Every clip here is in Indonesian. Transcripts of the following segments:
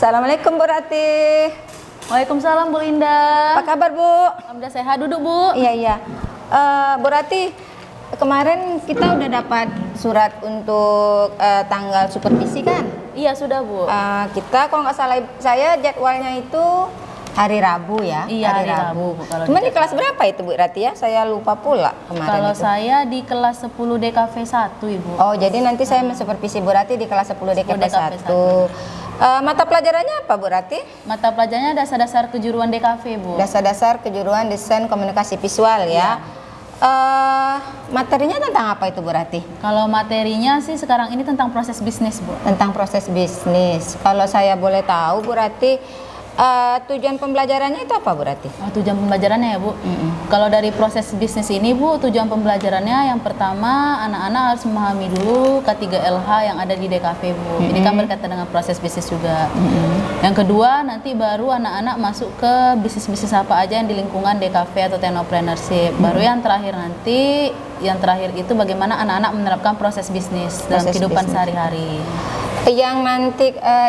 Assalamualaikum Bu Rati. Waalaikumsalam Bu Linda. Apa kabar Bu? Alhamdulillah sehat. Duduk Bu. Iya. Bu Rati, kemarin kita udah dapat surat untuk tanggal supervisi kan? Iya sudah Bu. Kita kalau nggak salah saya jadwalnya itu hari Rabu ya. Iya hari Rabu. Cuman di kelas berapa itu Bu Rati ya? Saya lupa pula kemarin. Kalau itu. saya di kelas 10 DKV 1 Ibu. Oh jadi nanti saya mensupervisi Bu Rati di kelas 10 DKV 1. Mata pelajarannya apa Bu Rati? Mata pelajarannya dasar-dasar kejuruan DKV Bu. Dasar-dasar kejuruan desain komunikasi visual ya. Materinya tentang apa itu Bu Rati? Kalau materinya sih sekarang ini tentang proses bisnis Bu. Tentang proses bisnis. Kalau saya boleh tahu Bu Rati, tujuan pembelajarannya itu apa Bu Rati? Tujuan pembelajarannya ya Bu. Kalau dari proses bisnis ini Bu, tujuan pembelajarannya yang pertama anak-anak harus memahami dulu K3LH yang ada di DKV Bu. Ini kan berkaitan dengan proses bisnis juga. Yang kedua nanti baru anak-anak masuk ke bisnis-bisnis apa aja yang di lingkungan DKV atau technopreneurship. Baru yang terakhir nanti, yang terakhir itu bagaimana anak-anak menerapkan proses bisnis dalam kehidupan sehari-hari. Yang nanti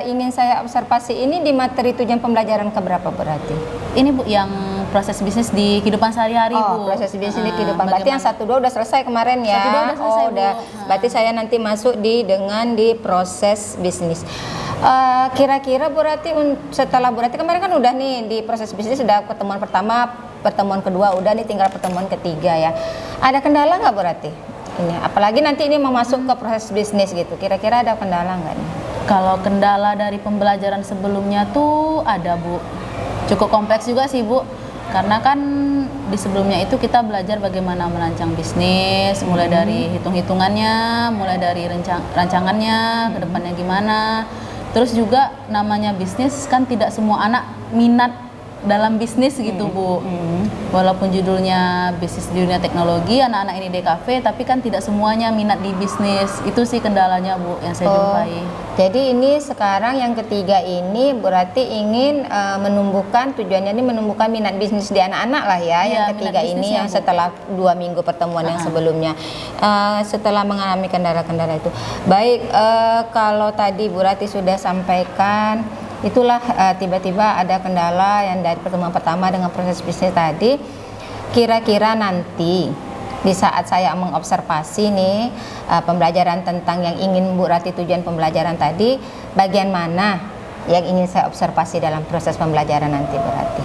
ingin saya observasi ini di materi tujuan pembelajaran keberapa berarti? Ini Bu yang proses bisnis di kehidupan sehari-hari Bu. Proses bisnis di kehidupan. Berarti yang 1-2 udah selesai kemarin ya? 1-2 udah selesai Bu. Berarti saya nanti masuk di proses bisnis. Kira-kira Bu Rati, setelah Bu Rati kemarin kan udah nih di proses bisnis, sudah pertemuan pertama, pertemuan kedua, udah nih tinggal pertemuan ketiga ya. Ada kendala nggak Bu Rati? Ini apalagi nanti ini mau masuk ke proses bisnis gitu, kira-kira ada kendala nggak nih? Kalau kendala dari pembelajaran sebelumnya tuh ada Bu, cukup kompleks juga sih Bu, karena kan di sebelumnya itu kita belajar bagaimana merancang bisnis, mulai dari hitung-hitungannya, mulai dari rancangannya, ke depannya gimana. Terus juga namanya bisnis kan tidak semua anak minat dalam bisnis gitu Bu. Walaupun judulnya bisnis di dunia teknologi, anak-anak ini DKV, tapi kan tidak semuanya minat di bisnis. Itu sih kendalanya Bu yang saya jumpai. Jadi ini sekarang yang ketiga ini berarti ingin menumbuhkan, tujuannya ini menumbuhkan minat bisnis di anak-anak lah ya. Yang ketiga ini yang setelah 2 minggu pertemuan yang sebelumnya, setelah mengalami kendala-kendala itu. Baik, kalau tadi Bu Rati sudah sampaikan, itulah tiba-tiba ada kendala yang dari pertemuan pertama dengan proses bisnis tadi. Kira-kira nanti di saat saya mengobservasi nih pembelajaran tentang yang ingin Bu Rati tujuan pembelajaran tadi, bagian mana yang ingin saya observasi dalam proses pembelajaran nanti Bu Rati?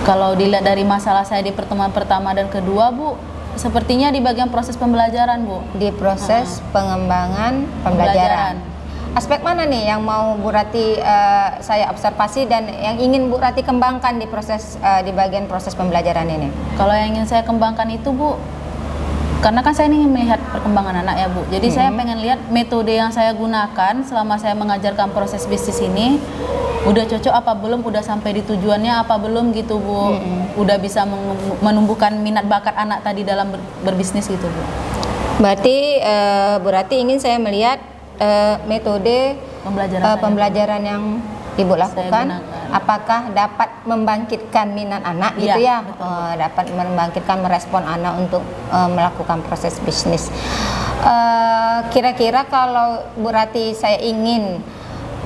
Kalau dilihat dari masalah saya di pertemuan pertama dan kedua Bu, sepertinya di bagian proses pembelajaran Bu. Di proses pengembangan pembelajaran. Aspek mana nih yang mau Bu Rati saya observasi dan yang ingin Bu Rati kembangkan di proses di bagian proses pembelajaran ini? Kalau yang ingin saya kembangkan itu Bu, karena kan saya ingin melihat perkembangan anak ya Bu. Jadi saya pengen lihat metode yang saya gunakan selama saya mengajarkan proses bisnis ini udah cocok apa belum, udah sampai di tujuannya apa belum gitu Bu. Udah bisa menumbuhkan minat bakat anak tadi dalam berbisnis gitu Bu. Berarti Bu Rati ingin saya melihat metode pembelajaran yang Ibu lakukan, apakah dapat membangkitkan minat anak gitu ya, dapat membangkitkan, merespon anak untuk melakukan proses bisnis. Kira-kira kalau Bu Rati saya ingin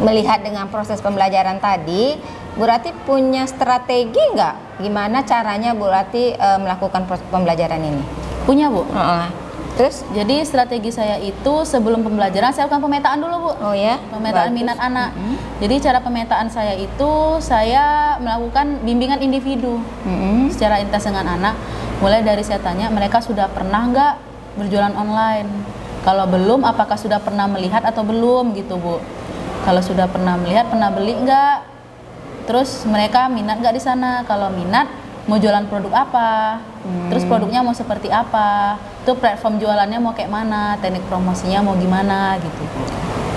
melihat dengan proses pembelajaran tadi, Bu Rati punya strategi nggak? Gimana caranya Bu Rati melakukan proses pembelajaran ini? Punya Bu. Terus? Jadi strategi saya itu sebelum pembelajaran saya lakukan pemetaan dulu Bu. Oh ya? Pemetaan minat anak. Jadi cara pemetaan saya itu saya melakukan bimbingan individu secara intens dengan anak. Mulai dari saya tanya mereka sudah pernah nggak berjualan online. Kalau belum, apakah sudah pernah melihat atau belum gitu Bu. Kalau sudah pernah melihat, pernah beli nggak? Terus mereka minat nggak di sana? Kalau minat, mau jualan produk apa? Terus produknya mau seperti apa? Itu platform jualannya mau kayak mana? Teknik promosinya mau gimana gitu.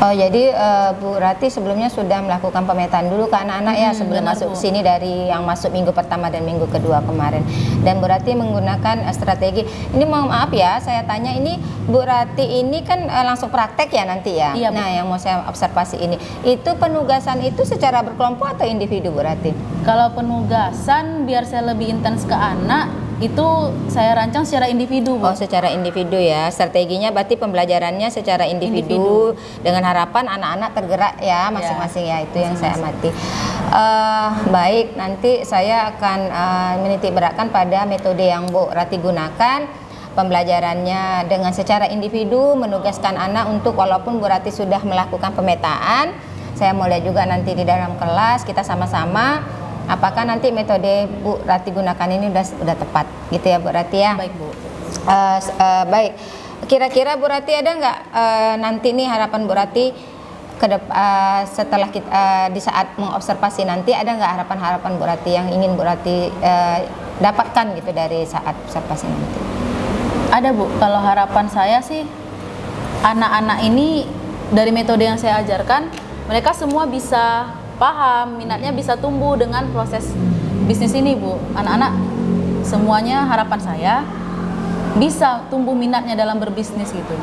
Oh jadi Bu Rati sebelumnya sudah melakukan pemetaan dulu ke anak-anak ya sebelum masuk sini, dari yang masuk minggu pertama dan minggu kedua kemarin. Dan Bu Rati menggunakan strategi. Ini mohon maaf ya, saya tanya ini Bu Rati ini kan langsung praktek ya nanti ya? Iya, nah yang mau saya observasi ini, itu penugasan itu secara berkelompok atau individu Bu Rati? Kalau penugasan biar saya lebih intens ke anak, itu saya rancang secara individu, Bu. Oh, secara individu ya. Strateginya berarti pembelajarannya secara individu, dengan harapan anak-anak tergerak ya masing-masing ya. Itu yang saya amati. Baik, nanti saya akan menitik beratkan pada metode yang Bu Rati gunakan. Pembelajarannya dengan secara individu, menugaskan anak untuk, walaupun Bu Rati sudah melakukan pemetaan, saya mau lihat juga nanti di dalam kelas kita sama-sama apakah nanti metode Bu Rati gunakan ini udah tepat gitu ya Bu Rati ya. Baik, Bu. Baik, kira-kira Bu Rati ada nggak nanti nih harapan Bu Rati setelah kita di saat mengobservasi nanti, ada nggak harapan-harapan Bu Rati yang ingin Bu Rati dapatkan gitu dari saat observasi nanti? Ada, Bu. Kalau harapan saya sih anak-anak ini dari metode yang saya ajarkan, mereka semua bisa paham, minatnya bisa tumbuh dengan proses bisnis ini, Bu. Anak-anak semuanya harapan saya bisa tumbuh minatnya dalam berbisnis gitu.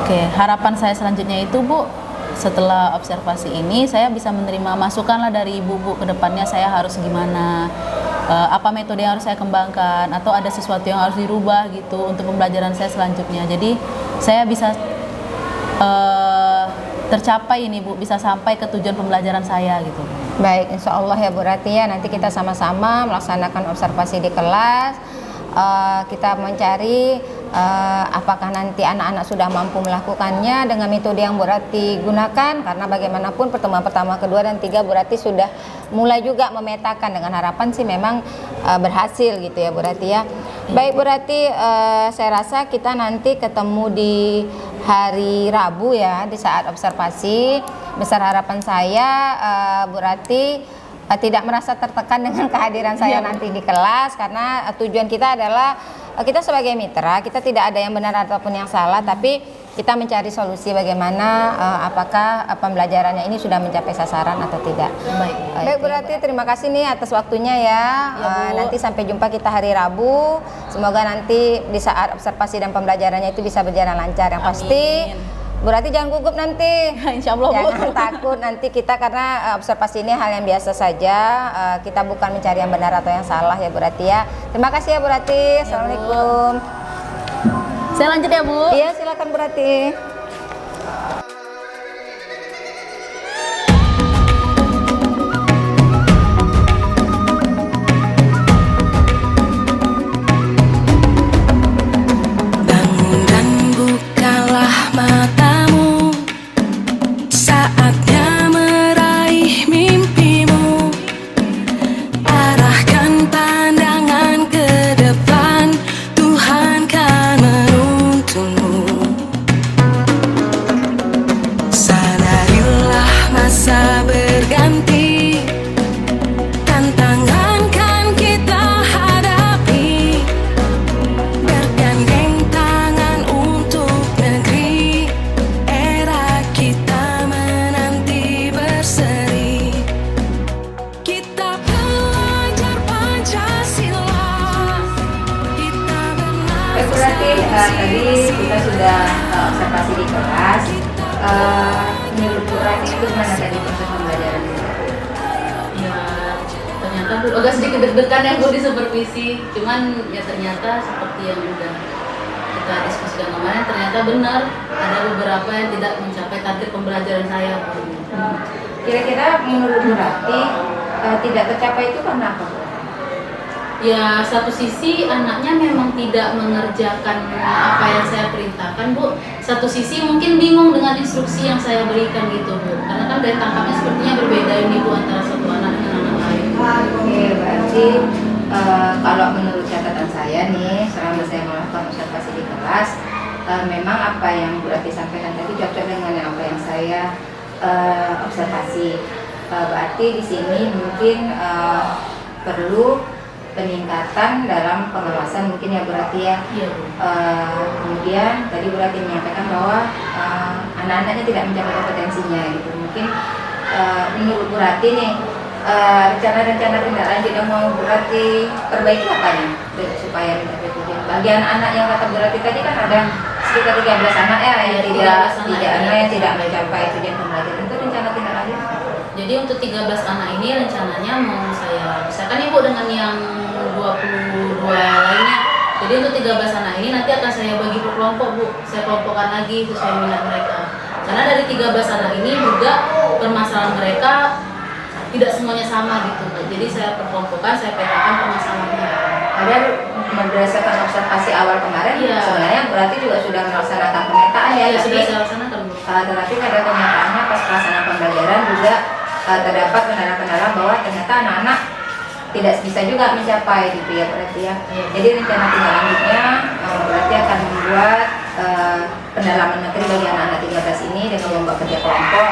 Oke, harapan saya selanjutnya itu, Bu, setelah observasi ini saya bisa menerima masukan lah dari Ibu, Bu, ke depannya saya harus gimana, apa metode yang harus saya kembangkan, atau ada sesuatu yang harus dirubah gitu untuk pembelajaran saya selanjutnya. Jadi saya bisa tercapai ini, Bu, bisa sampai ke tujuan pembelajaran saya gitu. Baik, insya Allah ya Bu Rati ya, nanti kita sama-sama melaksanakan observasi di kelas. Kita mencari apakah nanti anak-anak sudah mampu melakukannya dengan metode yang Bu Rati gunakan, karena bagaimanapun pertemuan pertama, kedua, dan tiga Bu Rati sudah mulai juga memetakan, dengan harapan sih memang berhasil gitu ya Bu Rati ya. Baik Bu Rati, saya rasa kita nanti ketemu di hari Rabu ya, di saat observasi. Besar harapan saya Bu Rati tidak merasa tertekan dengan kehadiran saya nanti di kelas, karena tujuan kita adalah kita sebagai mitra, kita tidak ada yang benar ataupun yang salah, tapi kita mencari solusi bagaimana apakah pembelajarannya ini sudah mencapai sasaran atau tidak. Baik Bu Rati, terima kasih nih atas waktunya ya. Nanti sampai jumpa kita hari Rabu. Semoga nanti di saat observasi dan pembelajarannya itu bisa berjalan lancar. Yang pasti Bu Rati jangan gugup nanti. Insya Allah, Bu. Jangan takut nanti kita, karena observasi ini hal yang biasa saja. Kita bukan mencari yang benar atau yang salah ya Bu Rati ya. Terima kasih ya Bu Rati. Assalamualaikum. Saya lanjut ya, Bu. Iya, silakan Bu Rati. Bangun dan bukalah matamu, saatnya meraih mimpimu. Arahkan pandangan ke depan, Tuhan kan menuntunmu. Sadarilah masa berganti, tantangan kan kita hadapi. Bergandeng tangan untuk negeri, era kita menanti berseri. Kita belajar Pancasila, kita benar. Baik Bu Rati, tadi kita sudah observasi di kelas. Menurut Bu Rati itu gimana tadi proses pembelajaran? Ya, ternyata Bu agak sedikit deg-degan ya, Bu, di supervisi. Cuman ya ternyata seperti yang udah kita diskusikan kemarin, ternyata benar ada beberapa yang tidak mencapai target pembelajaran saya, Bu. Kira-kira menurut Bu Rati tidak tercapai itu karena apa, Bu? Ya, satu sisi anaknya memang tidak mengerjakan apa yang saya perintahkan, Bu. Satu sisi mungkin bingung dengan instruksi yang saya berikan gitu, Bu. Karena kan daya tangkapnya sepertinya berbeda ini, Bu, antara satu anak dengan anak lain. Oke, berarti kalau menurut catatan saya nih, selama saya melakukan observasi di kelas, memang apa yang Bu Rati sampaikan tadi cocok dengan apa yang saya observasi. Berarti di sini mungkin perlu peningkatan dalam pengawasan mungkin ya Bu Rati ya. Iya, Bu. Kemudian tadi Bu Rati menyampaikan bahwa anak-anaknya tidak mencapai kompetensinya gitu. Mungkin menurut Bu Rati nih, rencana-rencana tindak lanjut yang mau Bu Rati perbaiki apa nih supaya mencapai tujuan? Bagian anak yang kata Bu Rati tadi kan ada sekitar 13 anak ya yang tidak mencapai tujuan pembelajaran. Itu rencana tindak lanjut? Jadi untuk 13 anak ini rencananya mau saya misalkan Ibu dengan yang 2 22 lainnya. Jadi untuk 13 anak ini nanti akan saya bagi per kelompok Bu, saya kelompokkan lagi sesuai minat mereka. Karena dari 13 anak ini juga permasalahan mereka tidak semuanya sama gitu Bu. Jadi saya perkelompokkan, saya petakan permasalahannya. Padahal berdasarkan observasi awal kemarin, Iya. sebenarnya berarti juga sudah melaksanakan pemetaan ya. Ya, sudah tapi, saya laksanakan Bu. tetapi pada kenyataannya pas pelaksanaan pembelajaran juga terdapat kendala-kendala bahwa ternyata anak-anak tidak bisa juga mencapai gitu ya berarti ya. Iya. Jadi rencana tindak lanjutnya berarti akan membuat pendalaman materi bagi anak-anak 13 ini dengan membuat kerja kelompok,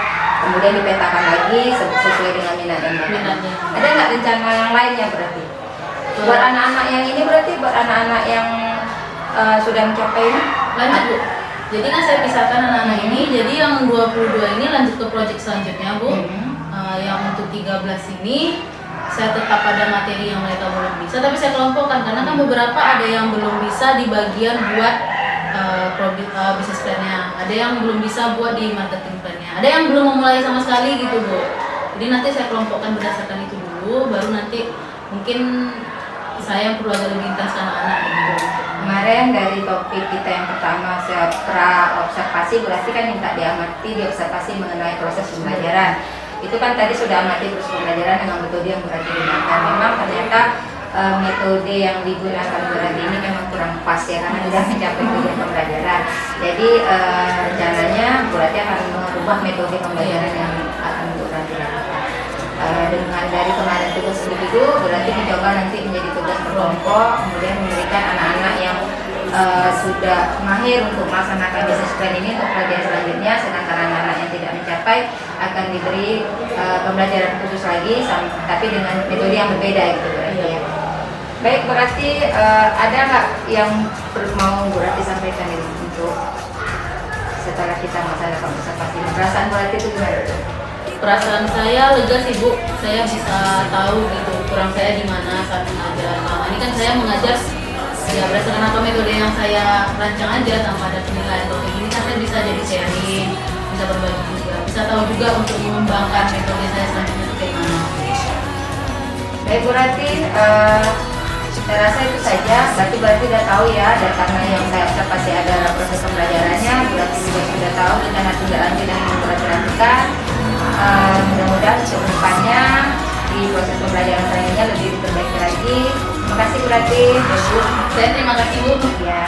kemudian dipetakan lagi sesuai dengan minat dan bakat. Minatnya. Ada nggak rencana yang lainnya berarti? Buat anak-anak yang ini berarti buat anak-anak yang sudah mencapai ini? Lanjut Bu. Jadi kan saya pisahkan anak-anak ini, jadi yang 22 ini lanjut ke proyek selanjutnya Bu. Yang untuk 13 ini saya tetap pada materi yang mereka belum bisa, tapi saya kelompokkan karena kan beberapa ada yang belum bisa di bagian buat bisnis plan-nya, ada yang belum bisa buat di marketing plan-nya, ada yang belum memulai sama sekali gitu Bu. Jadi nanti saya kelompokkan berdasarkan itu dulu, baru nanti mungkin saya perlu agak lebih intens ke anak-anak gitu. Kemarin dari topik kita yang pertama pra observasi berarti kan minta diamati diobservasi mengenai proses pembelajaran. Itu kan tadi sudah amati proses pembelajaran dengan metode yang berarti digunakan. Memang ternyata metode yang digunakan berarti ini memang kurang pas ya karena tidak mencapai tujuan pembelajaran. Jadi rencananya berarti akan merubah metode pembelajaran yang akan berarti dilakukan. Dengan dari kemarin tugas individu berarti dicoba nanti menjadi tugas berkelompok, kemudian memberikan anak-anak yang sudah mahir untuk melaksanakan bisnis plan ini untuk pelajaran selanjutnya, sedangkan anak-anak yang tidak mencapai akan diberi pembelajaran khusus lagi, tapi dengan metode yang berbeda gitu berarti ya. Baik, berarti ada nggak yang mau berarti sampaikan ini untuk setelah kita melaksanakan observasi? Perasaan berarti itu gimana? Perasaan saya lega sih Bu, saya bisa tahu gitu kurang saya di mana saat mengajar. Nah, ini kan saya mengajar ya berdasarkan apa metode yang saya rancang aja tanpa ada penilaian atau kayak gini kan saya bisa jadi sharing, bisa berbagi juga, bisa tahu juga untuk mengembangkan metode saya selanjutnya itu kayak mana. Baik berarti saya rasa itu saja. Berarti udah tahu ya, dan karena yang saya observasi ada proses pembelajarannya, berarti juga sudah tahu rencana tindak lanjut yang berarti lakukan. Mudah-mudahan untuk depannya di proses pembelajaran selanjutnya lebih diperbaiki lagi. Terima kasih berarti. Saya terima kasih Bu. Ya.